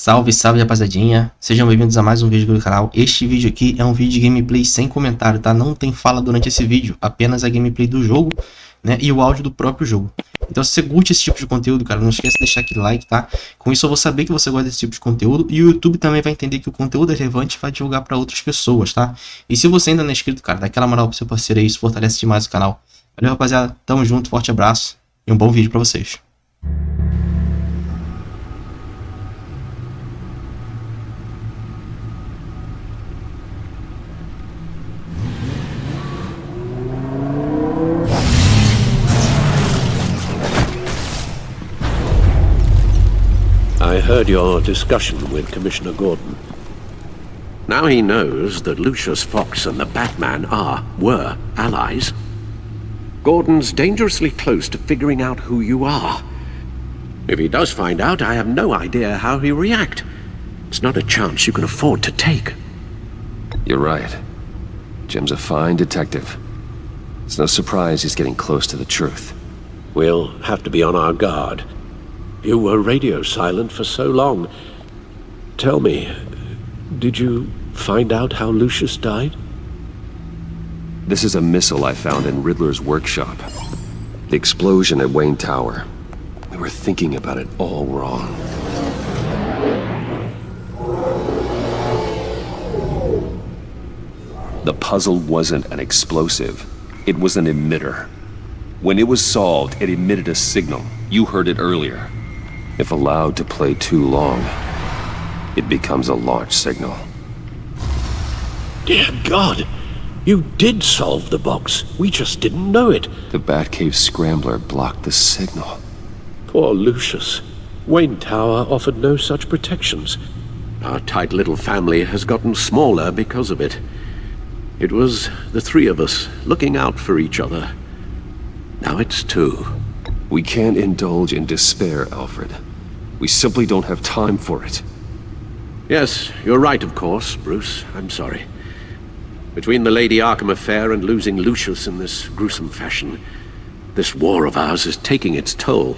Salve, salve rapaziadinha, sejam bem-vindos a mais um vídeo do canal. Este vídeo aqui é um vídeo de gameplay sem comentário, tá? Não tem fala durante esse vídeo, apenas a gameplay do jogo, né? E o áudio do próprio jogo. Então se você curte esse tipo de conteúdo, cara, não esquece de deixar aquele like, tá? Com isso eu vou saber que você gosta desse tipo de conteúdo e o YouTube também vai entender que o conteúdo é relevante e vai divulgar para outras pessoas, tá? E se você ainda não é inscrito, cara, dá aquela moral pro seu parceiro aí, isso fortalece demais o canal. Valeu, rapaziada, tamo junto, forte abraço e um bom vídeo pra vocês. I heard your discussion with Commissioner Gordon. Now he knows that Lucius Fox and the Batman were allies. Gordon's dangerously close to figuring out who you are. If he does find out, I have no idea how he'll react. It's not a chance you can afford to take. You're right. Jim's a fine detective. It's no surprise he's getting close to the truth. We'll have to be on our guard. You were radio silent for so long. Tell me, did you find out how Lucius died? This is a missile I found in Riddler's workshop. The explosion at Wayne Tower. We were thinking about it all wrong. The puzzle wasn't an explosive. It was an emitter. When it was solved, it emitted a signal. You heard it earlier. If allowed to play too long, it becomes a launch signal. Dear God! You did solve the box. We just didn't know it. The Batcave scrambler blocked the signal. Poor Lucius. Wayne Tower offered no such protections. Our tight little family has gotten smaller because of it. It was the three of us looking out for each other. Now it's two. We can't indulge in despair, Alfred. We simply don't have time for it. Yes, you're right, of course, Bruce. I'm sorry. Between the Lady Arkham affair and losing Lucius in this gruesome fashion, this war of ours is taking its toll.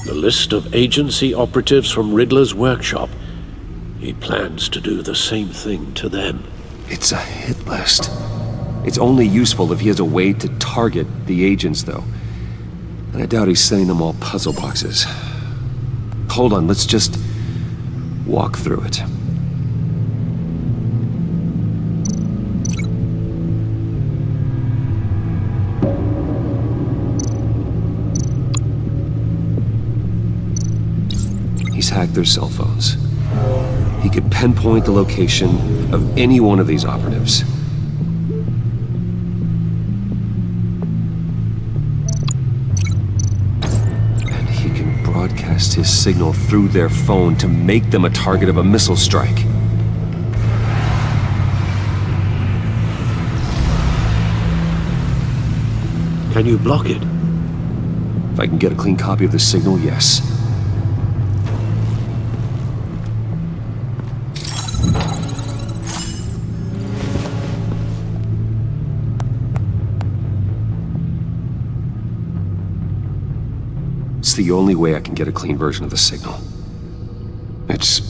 The list of agency operatives from Riddler's workshop. He plans to do the same thing to them. It's a hit list. It's only useful if he has a way to target the agents, though. And I doubt he's sending them all puzzle boxes. Hold on, let's just walk through it. He's hacked their cell phones. He could pinpoint the location of any one of these operatives. Broadcast his signal through their phone to make them a target of a missile strike. Can you block it? If I can get a clean copy of the signal, yes. It's the only way I can get a clean version of the signal. It's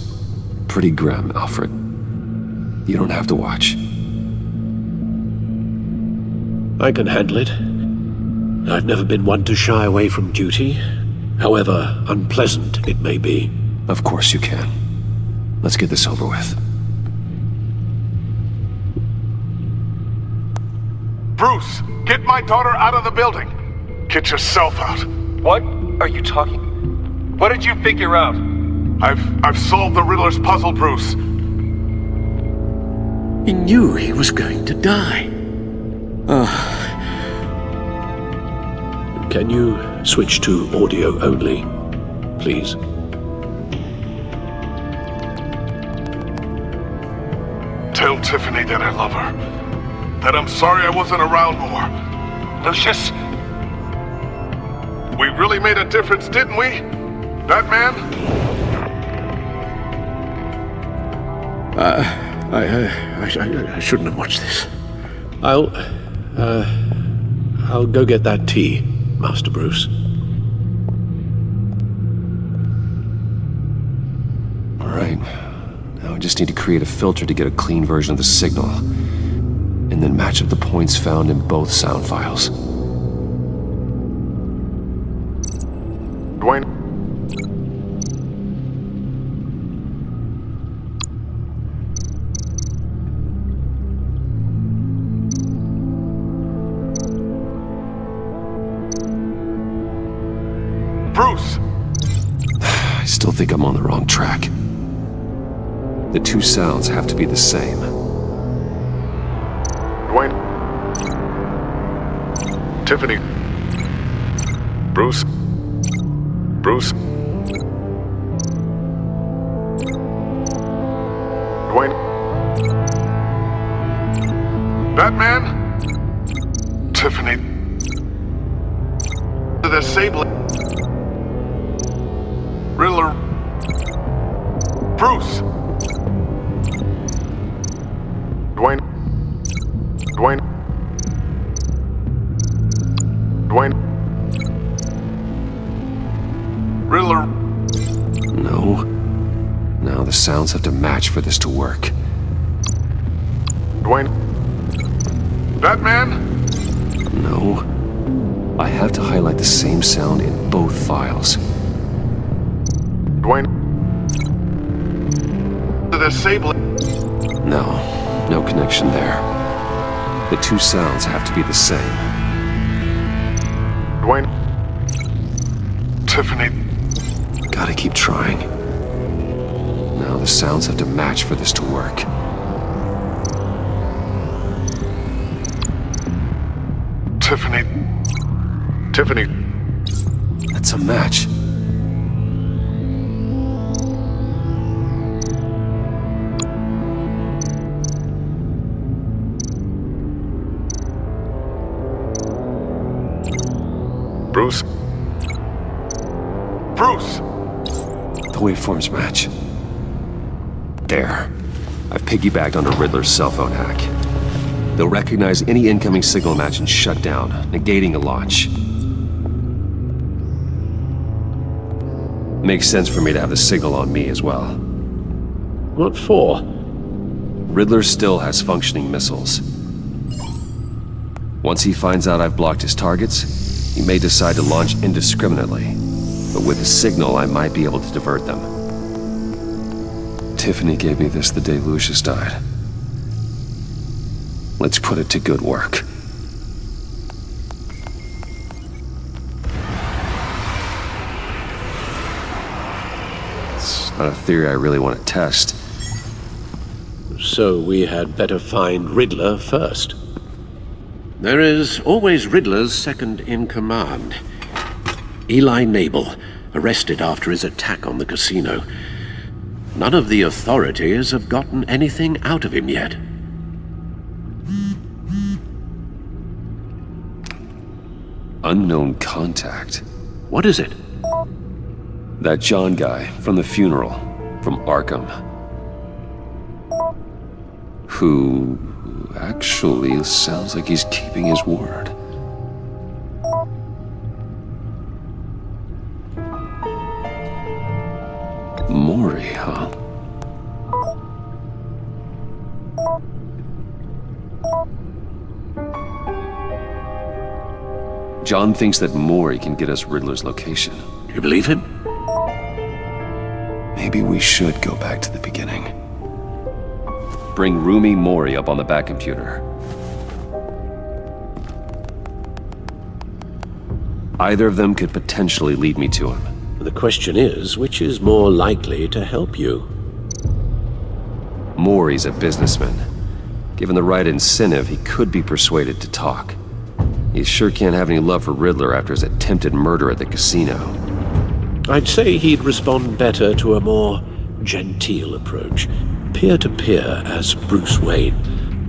pretty grim, Alfred. You don't have to watch. I can handle it. I've never been one to shy away from duty, however unpleasant it may be. Of course you can. Let's get this over with. Bruce, get my daughter out of the building. Get yourself out. What are you talking? What did you figure out? I've solved the Riddler's puzzle, Bruce. He knew he was going to die. Can you switch to audio only, please? Tell Tiffany that I love her. That I'm sorry I wasn't around more. Lucius? We really made a difference, didn't we? Batman? I shouldn't have watched this. I'll go get that tea, Master Bruce. just need to create a filter to get a clean version of the signal, and then match up the points found in both sound files. Dwayne. Bruce! I still think I'm on the wrong track. The two sounds have to be the same. Dwayne. Tiffany. Bruce. Bruce. Dwayne. Batman. Tiffany. The Sable. Riddler. Bruce. Dwayne. Dwayne. Dwayne. Riddler. No. Now the sounds have to match for this to work. Dwayne. Batman? No. I have to highlight the same sound in both files. Dwayne. The Sable. No. No connection there. The two sounds have to be the same. Dwayne. Tiffany. Gotta keep trying. Now the sounds have to match for this to work. Tiffany. Tiffany. That's a match. Bruce. Bruce! The waveforms match. There. I've piggybacked onto Riddler's cell phone hack. They'll recognize any incoming signal match and shut down, negating a launch. Makes sense for me to have the signal on me as well. What for? Riddler still has functioning missiles. Once he finds out I've blocked his targets, he may decide to launch indiscriminately. But with a signal, I might be able to divert them. Tiffany gave me this the day Lucius died. Let's put it to good work. It's not a theory I really want to test. So we had better find Riddler first. There is always Riddler's second in command. Eli Nabel, arrested after his attack on the casino. None of the authorities have gotten anything out of him yet. Unknown contact. What is it? That John guy from the funeral, from Arkham. Who actually sounds like he's keeping his word. Maury, huh? John thinks that Maury can get us Riddler's location. You believe him? Maybe we should go back to the beginning. Bring Rumi Maury up on the back computer. Either of them could potentially lead me to him. The question is, which is more likely to help you? Maury's a businessman. Given the right incentive, he could be persuaded to talk. He sure can't have any love for Riddler after his attempted murder at the casino. I'd say he'd respond better to a more genteel approach, peer-to-peer as Bruce Wayne.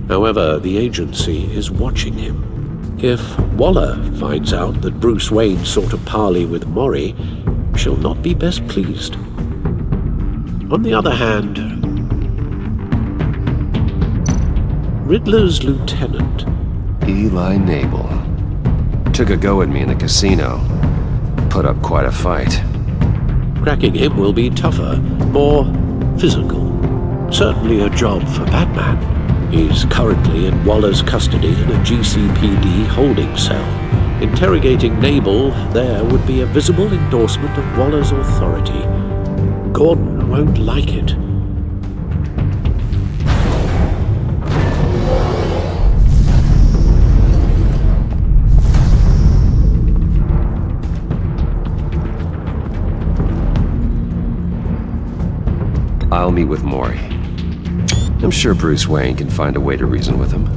However, the agency is watching him. If Waller finds out that Bruce Wayne sought a parley with Maury, she'll not be best pleased. On the other hand, Riddler's lieutenant, Eli Nabel, took a go at me in the casino. Put up quite a fight. cracking him will be tougher, more physical. Certainly a job for Batman. He's currently in Waller's custody in a GCPD holding cell. Interrogating Nabel there would be a visible endorsement of Waller's authority. Gordon won't like it. I'll meet with Maury. I'm sure Bruce Wayne can find a way to reason with him.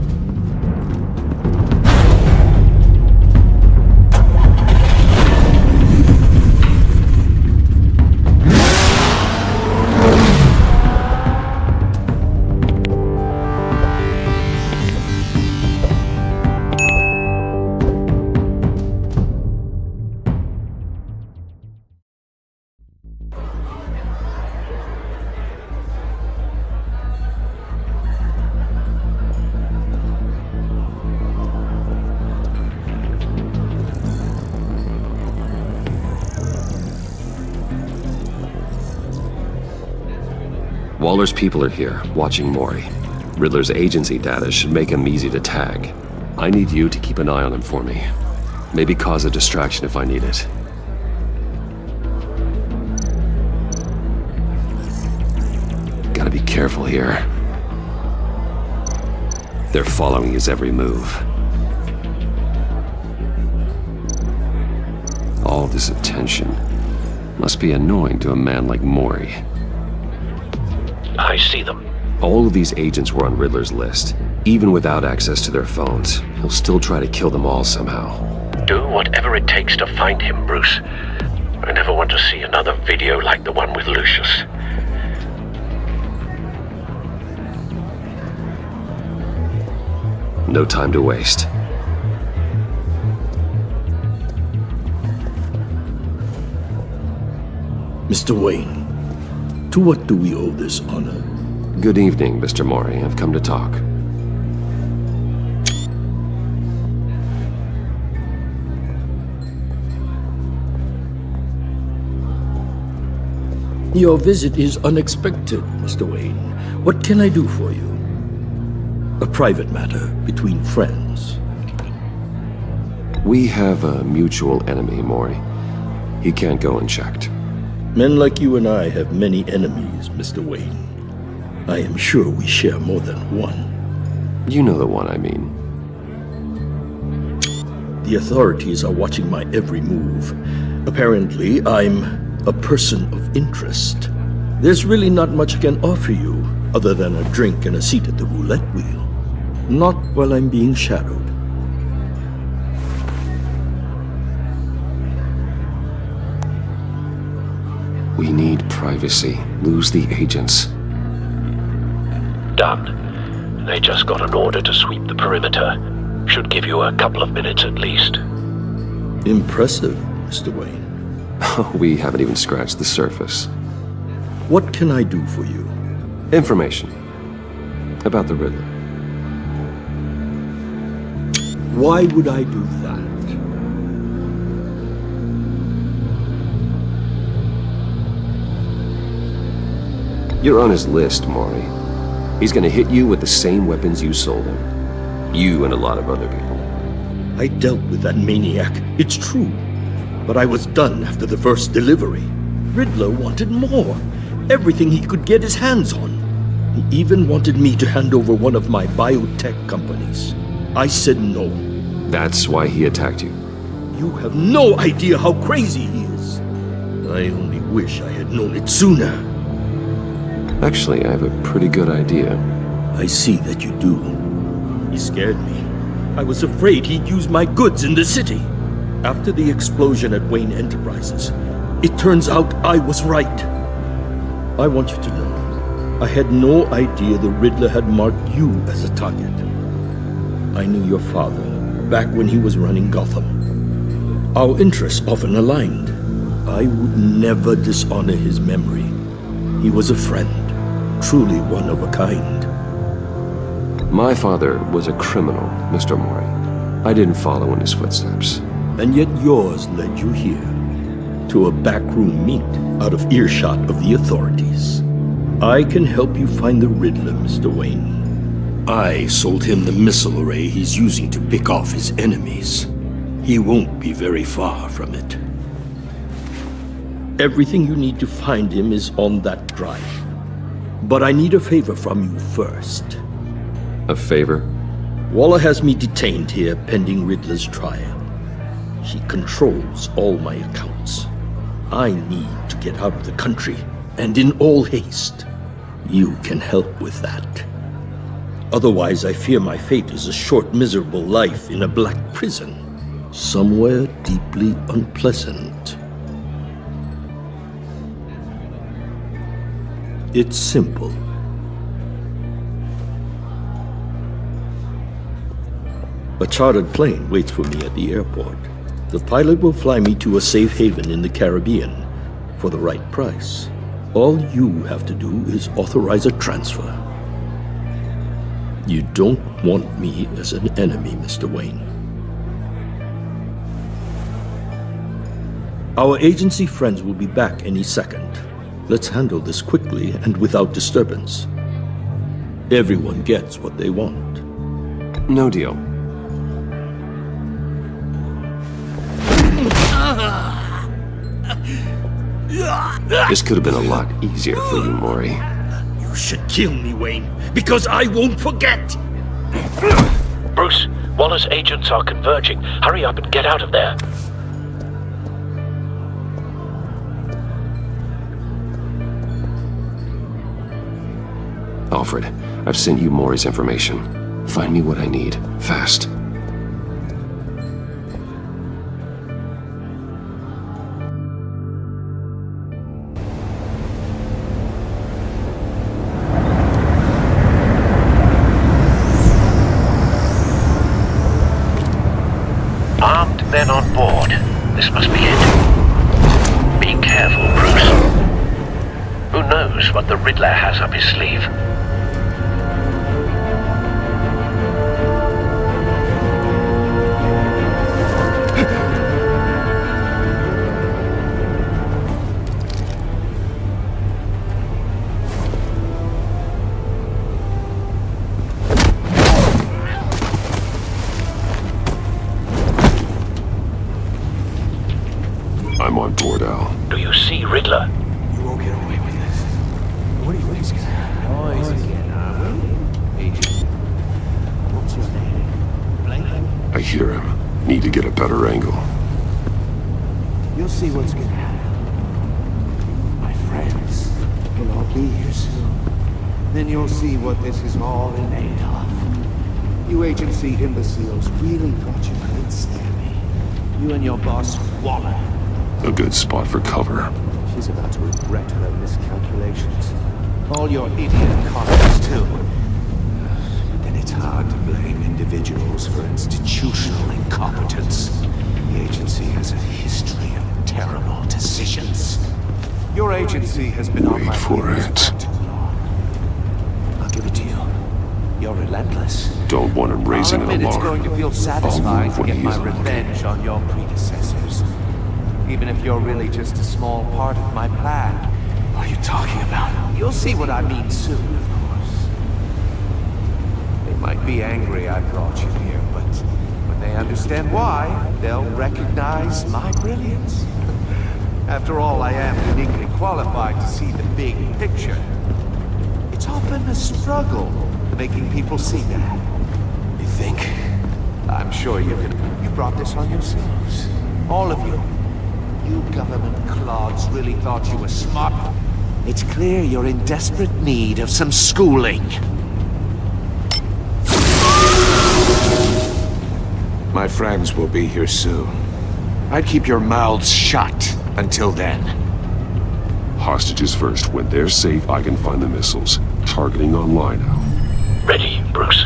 Waller's people are here, watching Maury. Riddler's agency data should make him easy to tag. I need you to keep an eye on him for me. Maybe cause a distraction if I need it. Gotta be careful here. They're following his every move. All this attention must be annoying to a man like Maury. I see them. All of these agents were on Riddler's list. Even without access to their phones, he'll still try to kill them all somehow. Do whatever it takes to find him, Bruce. I never want to see another video like the one with Lucius. No time to waste. Mr. Wayne, to what do we owe this honor? Good evening, Mr. Maury. I've come to talk. Your visit is unexpected, Mr. Wayne. What can I do for you? A private matter between friends. We have a mutual enemy, Maury. He can't go unchecked. Men like you and I have many enemies, Mr. Wayne. I am sure we share more than one. You know the one I mean. The authorities are watching my every move. Apparently, I'm a person of interest. There's really not much I can offer you other than a drink and a seat at the roulette wheel. Not while I'm being shadowed. We need privacy. Lose the agents. Done. They just got an order to sweep the perimeter. Should give you a couple of minutes at least. Impressive, Mr. Wayne. We haven't even scratched the surface. What can I do for you? Information about the Riddler. Why would I do that? You're on his list, Maury. He's gonna hit you with the same weapons you sold him. You and a lot of other people. I dealt with that maniac, it's true. But I was done after the first delivery. Riddler wanted more. Everything he could get his hands on. He even wanted me to hand over one of my biotech companies. I said no. That's why he attacked you. You have no idea how crazy he is. I only wish I had known it sooner. Actually, I have a pretty good idea. I see that you do. He scared me. I was afraid he'd use my goods in the city. After the explosion at Wayne Enterprises, it turns out I was right. I want you to know, I had no idea the Riddler had marked you as a target. I knew your father back when he was running Gotham. Our interests often aligned. I would never dishonor his memory. He was a friend, truly one of a kind. My father was a criminal, Mr. Maury. I didn't follow in his footsteps. And yet yours led you here, to a backroom meet out of earshot of the authorities. I can help you find the Riddler, Mr. Wayne. I sold him the missile array he's using to pick off his enemies. He won't be very far from it. Everything you need to find him is on that drive. But I need a favor from you first. A favor? Waller has me detained here pending Riddler's trial. He controls all my accounts. I need to get out of the country, and in all haste. You can help with that. Otherwise, I fear my fate is a short, miserable life in a black prison, somewhere deeply unpleasant. It's simple. A chartered plane waits for me at the airport. The pilot will fly me to a safe haven in the Caribbean for the right price. All you have to do is authorize a transfer. You don't want me as an enemy, Mr. Wayne. Our agency friends will be back any second. Let's handle this quickly and without disturbance. Everyone gets what they want. No deal. This could have been a lot easier for you, Maury. You should kill me, Wayne, because I won't forget! Bruce, Waller's agents are converging. Hurry up and get out of there. Alfred, I've sent you Maury's information. Find me what I need, fast. Armed men on board. This must be it. Be careful, Bruce. Who knows what the Riddler has up his sleeve? I'm on board, Al. Do you see Riddler? You won't get away with this. What do you think's gonna happen? Noise again, Agent. What's your name? Blank? I hear him. Need to get a better angle. You'll see what's gonna happen. My friends will all be here soon. Then you'll see what this is all in aid of. You agency imbeciles really thought you could stand me. You and your boss, Waller. A good spot for cover. She's about to regret her miscalculations. All your idiot colleagues, too. But then it's hard to blame individuals for institutional incompetence. The agency has a history of terrible decisions. Your agency has been on Wait my for heels it. for too long. I'll give it to you. You're relentless. Don't want him raising I'll an admit alarm. it's going to feel I'll satisfying move to when get he my is looking. revenge on your predecessors. Even if you're really just a small part of my plan. What are you talking about? You'll see what I mean soon, of course. They might be angry I brought you here, but when they understand why, they'll recognize my brilliance. After all, I am uniquely qualified to see the big picture. It's often a struggle making people see that. You think? I'm sure you can. You brought this on yourselves. All of you. You government clods really thought you were smart. It's clear you're in desperate need of some schooling. My friends will be here soon. I'd keep your mouths shut until then. Hostages first. When they're safe, I can find the missiles. Targeting online now. Ready, Bruce.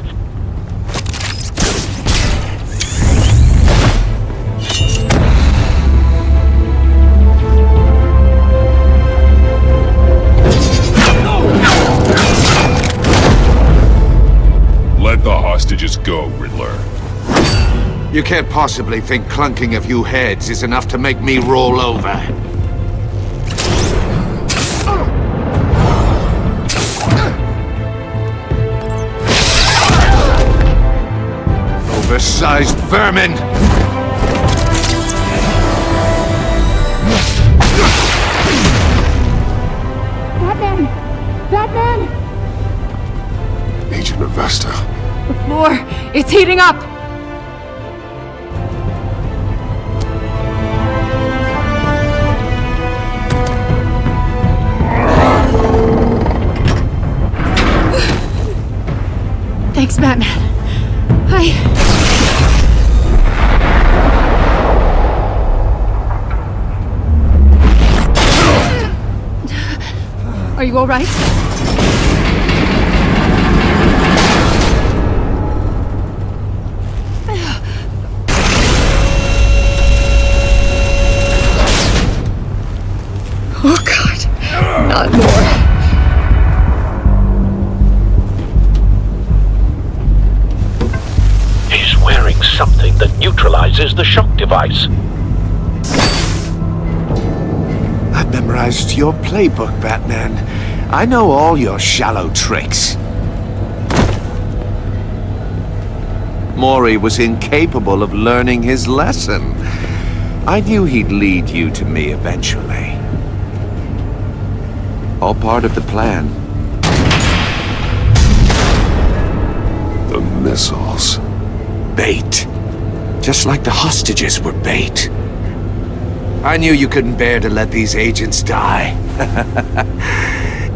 Let the hostages go, Riddler. You can't possibly think clunking a few heads is enough to make me roll over. Undersized vermin! Batman! Batman! Agent Avesta. The floor, it's heating up! Thanks, Batman. Are you all right? Oh, God. Not more. He's wearing something that neutralizes the shock device. I've memorized your playbook, Batman. I know all your shallow tricks. Mori was incapable of learning his lesson. I knew he'd lead you to me eventually. All part of the plan. The missiles. Bait. Just like the hostages were bait. I knew you couldn't bear to let these agents die.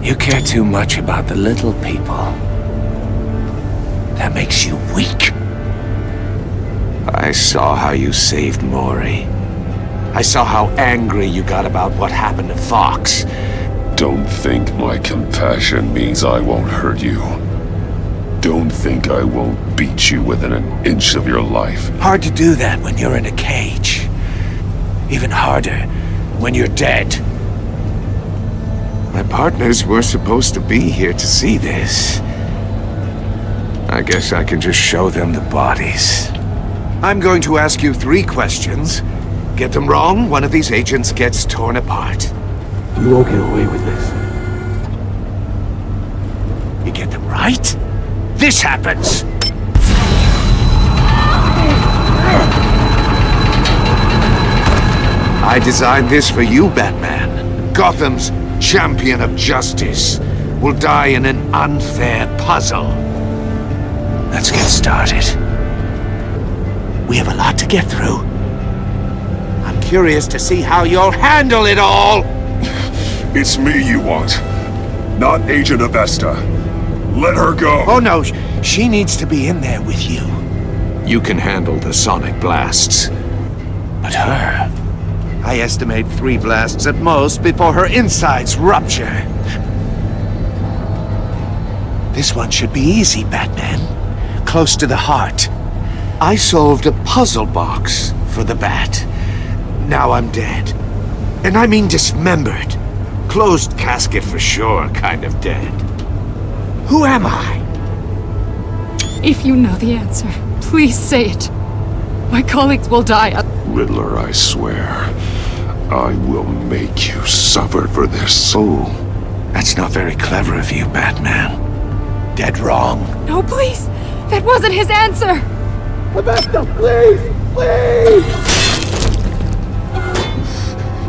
You care too much about the little people. That makes you weak. I saw how you saved Mori. I saw how angry you got about what happened to Fox. Don't think my compassion means I won't hurt you. Don't think I won't beat you within an inch of your life. Hard to do that when you're in a cage. Even harder when you're dead. My partners were supposed to be here to see this. I guess I can just show them the bodies. I'm going to ask you 3 questions. Get them wrong, one of these agents gets torn apart. You won't get away with this. You get them right, this happens! I designed this for you, Batman. Gotham's champion of justice will die in an unfair puzzle. Let's get started. We have a lot to get through. I'm curious to see how you'll handle it all! It's me you want, not Agent Avesta. Let her go! Oh no, she needs to be in there with you. You can handle the sonic blasts. But her... I estimate 3 blasts at most before her insides rupture. This one should be easy, Batman. Close to the heart. I solved a puzzle box for the Bat. Now I'm dead. And I mean dismembered. Closed casket for sure, kind of dead. Who am I? If you know the answer, please say it. My colleagues will die. Riddler, I swear, I will make you suffer for this. Oh, that's not very clever of you, Batman. Dead wrong. No, please! That wasn't his answer! Avesta, please! Please!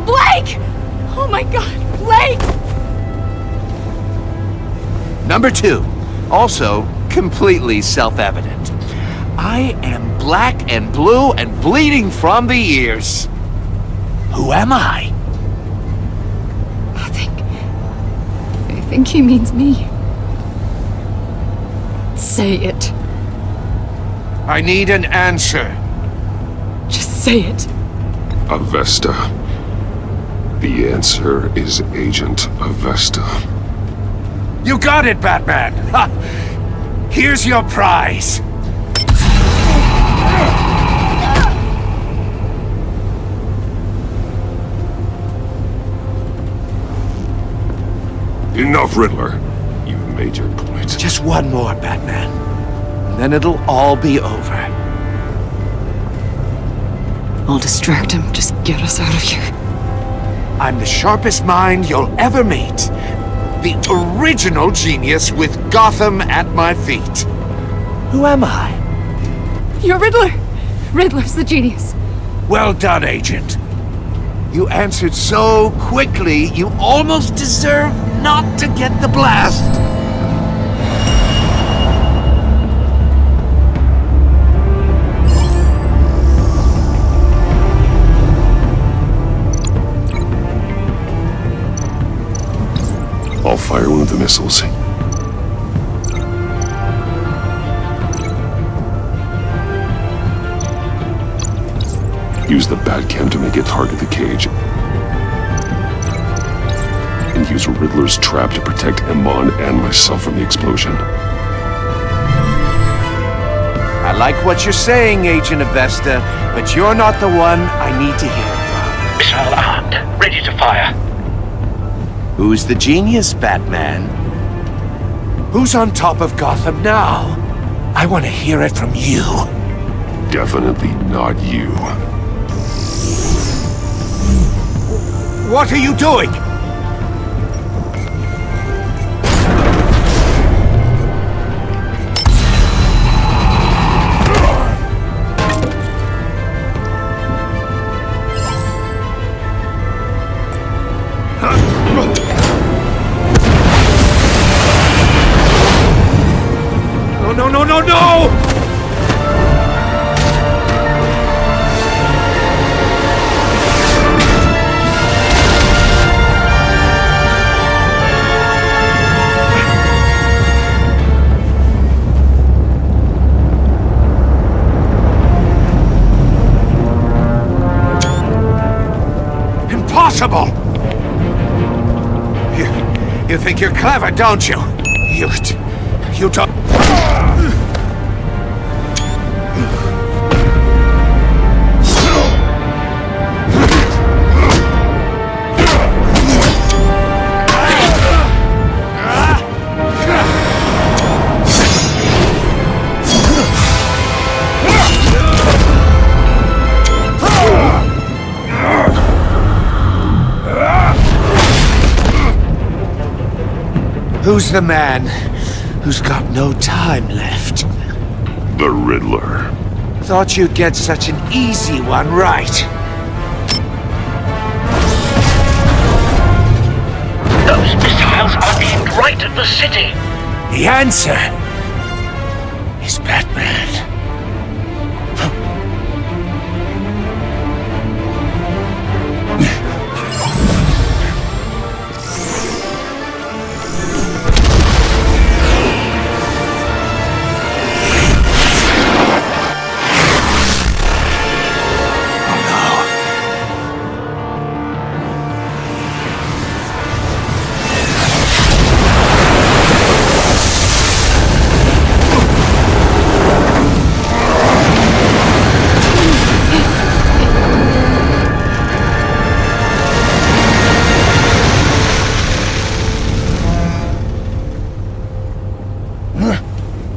Blake! Oh my God, Blake! Number 2, also completely self-evident. I am black and blue and bleeding from the ears. Who am I? I think he means me. Say it. I need an answer. Just say it. Avesta. The answer is Agent Avesta. You got it, Batman! Ha! Here's your prize! Enough, Riddler. You've made your point. Just one more, Batman. And then it'll all be over. I'll distract him. Just get us out of here. I'm the sharpest mind you'll ever meet. The original genius with Gotham at my feet. Who am I? You're Riddler! Riddler's the genius. Well done, Agent. You answered so quickly, you almost deserve not to get the blast. I'll fire one of the missiles. Use the Batcam to make it target the cage. And use Riddler's trap to protect Iman and myself from the explosion. I like what you're saying, Agent Avesta, but you're not the one I need to hear from. Missile armed, ready to fire. Who's the genius, Batman? Who's on top of Gotham now? I want to hear it from you. Definitely not you. What are you doing? No! Impossible! You think you're clever, don't you? You don't... Who's the man who's got no time left? The Riddler. Thought you'd get such an easy one right. Those missiles are aimed right at the city. The answer is Batman.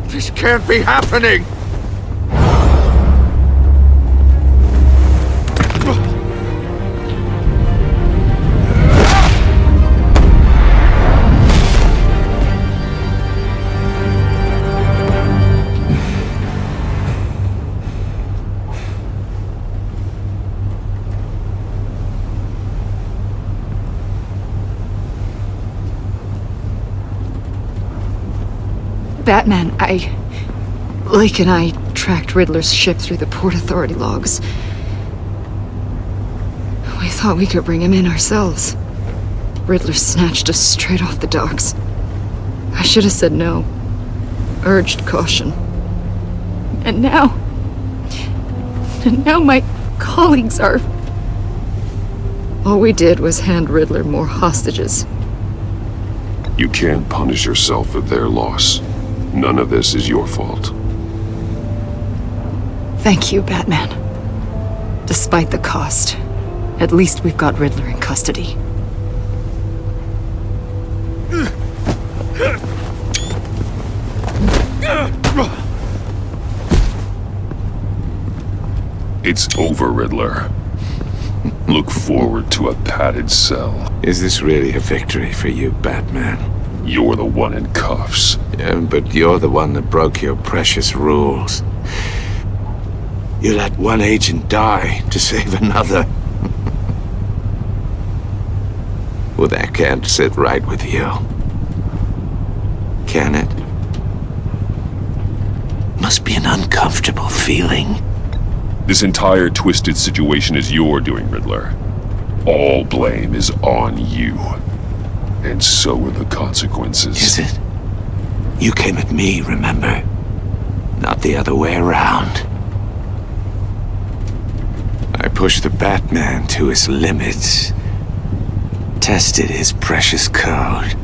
This can't be happening! Batman, Lake and I tracked Riddler's ship through the Port Authority logs. We thought we could bring him in ourselves. Riddler snatched us straight off the docks. I should have said no. Urged caution. And now my colleagues are... All we did was hand Riddler more hostages. You can't punish yourself for their loss. None of this is your fault. Thank you, Batman. Despite the cost, at least we've got Riddler in custody. It's over, Riddler. Look forward to a padded cell. Is this really a victory for you, Batman? You're the one in cuffs. Yeah, but you're the one that broke your precious rules. You let one agent die to save another. Well, that can't sit right with you. Can it? Must be an uncomfortable feeling. This entire twisted situation is your doing, Riddler. All blame is on you. And so are the consequences. Is it? You came at me, remember? Not the other way around. I pushed the Batman to his limits. Tested his precious code.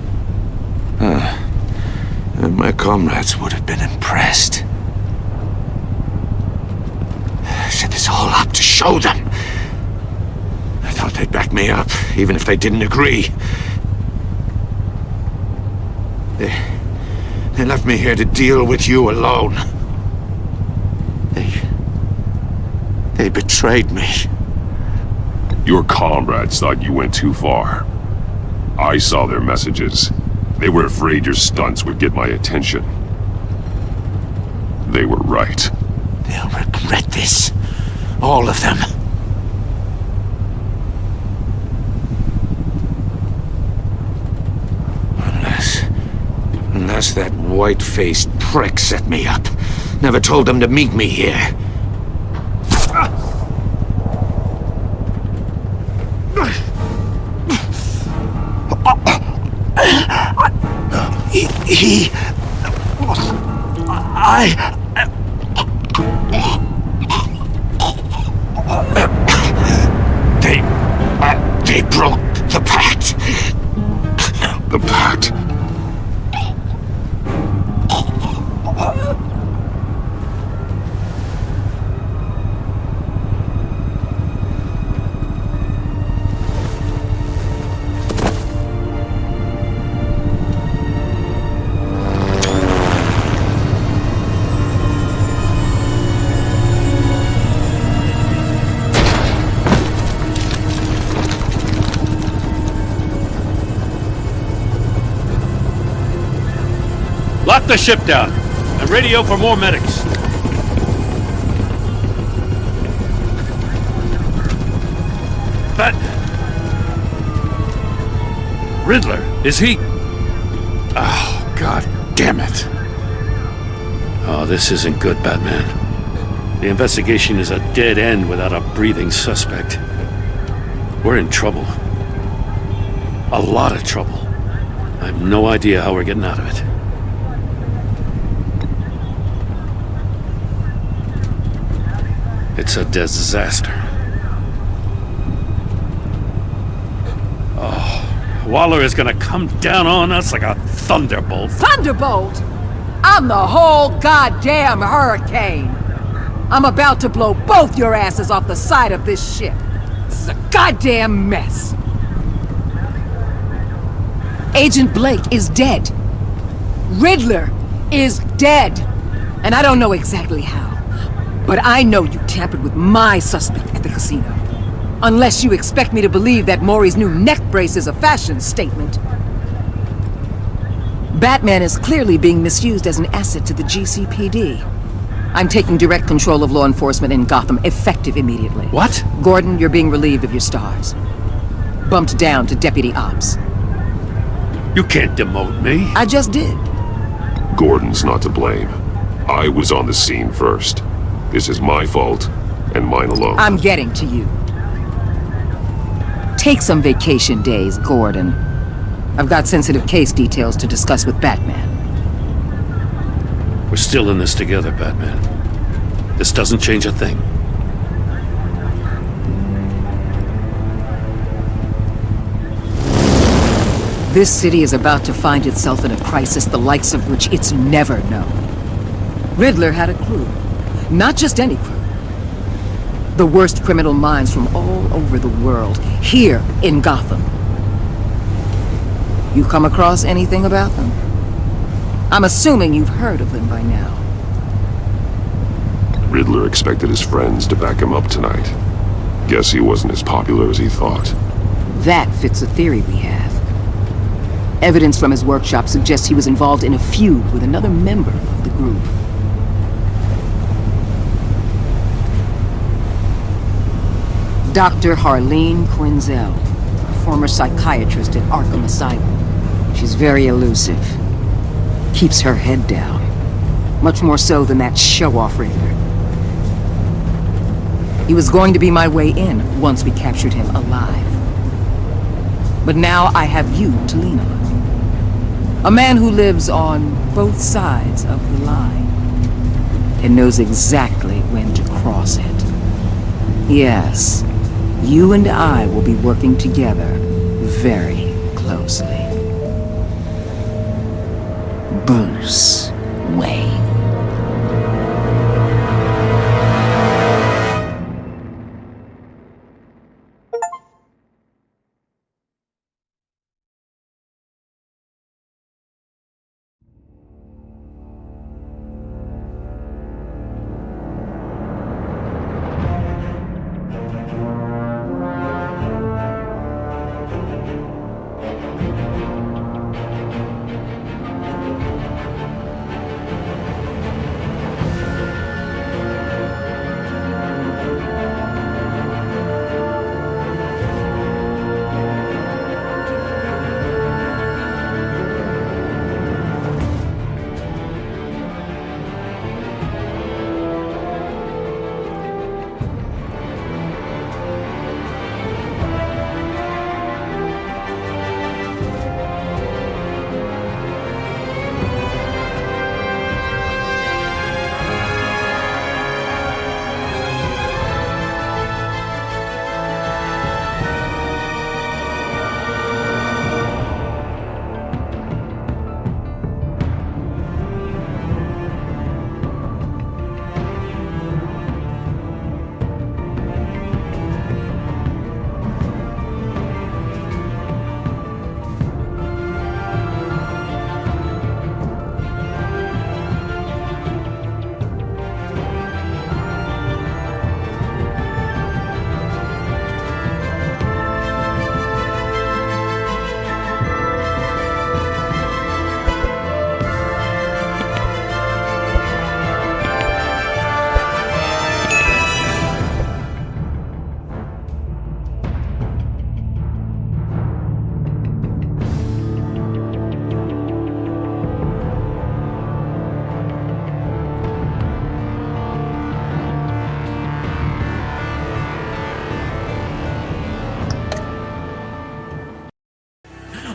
And my comrades would have been impressed. I set this all up to show them. I thought they'd back me up, even if they didn't agree. They left me here to deal with you alone. They betrayed me. Your comrades thought you went too far. I saw their messages. They were afraid your stunts would get my attention. They were right. They'll regret this. All of them. Unless that white-faced prick set me up. Never told them to meet me here. They broke the pact. The pact? Lock the ship down and radio for more medics. But Riddler, is he? Oh, God damn it. Oh, this isn't good, Batman. The investigation is a dead end without a breathing suspect. We're in trouble. A lot of trouble. I have no idea how we're getting out of it. It's a disaster. Oh, Waller is gonna come down on us like a thunderbolt. Thunderbolt? I'm the whole goddamn hurricane. I'm about to blow both your asses off the side of this ship. This is a goddamn mess. Agent Blake is dead. Riddler is dead. And I don't know exactly how. But I know you tampered with my suspect at the casino. Unless you expect me to believe that Maury's new neck brace is a fashion statement. Batman is clearly being misused as an asset to the GCPD. I'm taking direct control of law enforcement in Gotham, effective immediately. What? Gordon, you're being relieved of your stars. Bumped down to Deputy Ops. You can't demote me. I just did. Gordon's not to blame. I was on the scene first. This is my fault, and mine alone. I'm getting to you. Take some vacation days, Gordon. I've got sensitive case details to discuss with Batman. We're still in this together, Batman. This doesn't change a thing. This city is about to find itself in a crisis the likes of which it's never known. Riddler had a crew. Not just any crew. The worst criminal minds from all over the world, here in Gotham. You come across anything about them? I'm assuming you've heard of them by now. Riddler expected his friends to back him up tonight. Guess he wasn't as popular as he thought. That fits a theory we have. Evidence from his workshop suggests he was involved in a feud with another member of the group. Dr. Harleen Quinzel, former psychiatrist at Arkham Asylum. She's very elusive. Keeps her head down. Much more so than that show-off Riddler. He was going to be my way in once we captured him alive. But now I have you to lean on. A man who lives on both sides of the line and knows exactly when to cross it. Yes, you and I will be working together very closely. Bruce Wayne.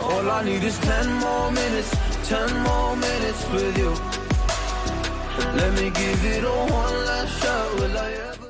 All I need is 10 more minutes, 10 more minutes with you. Let me give it a one last shot. Will I ever